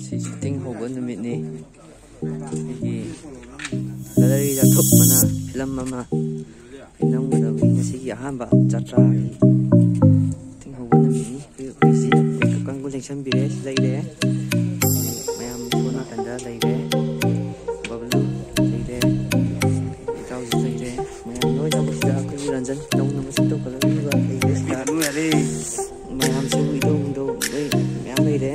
si shooting houba numitni igi gallery da thupmana film ama pinamgadawai ngasigi ahamba jatra shooting houba numitni si kangku lengsanbire leire mayam sona kanda leire bablu leire itausi leire mayam loi jabusida aku ranjan dong namasik to gallery ba leire sta mayam sing do mayam leire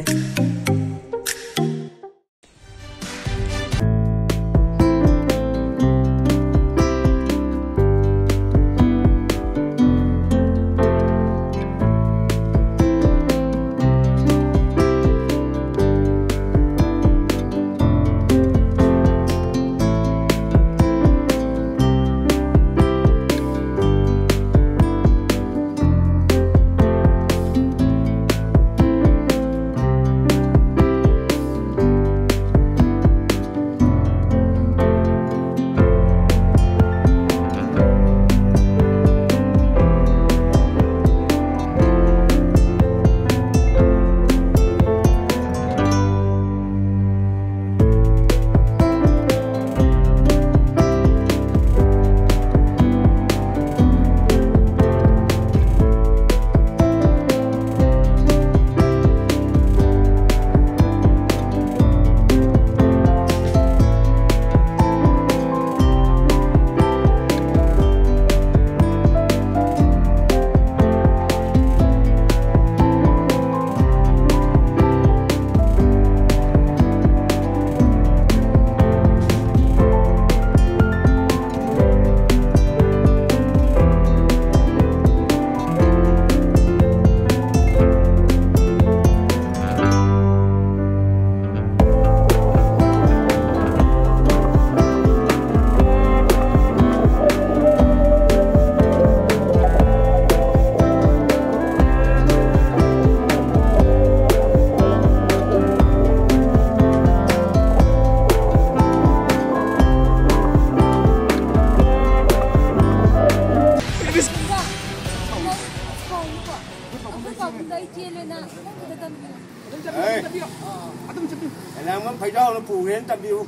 Làm phải đâu nó phủ đến tầm điều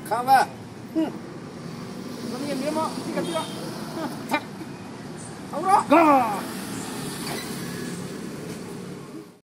khám à nó nhìn miếng mọ đi cầm chưa thắc không đó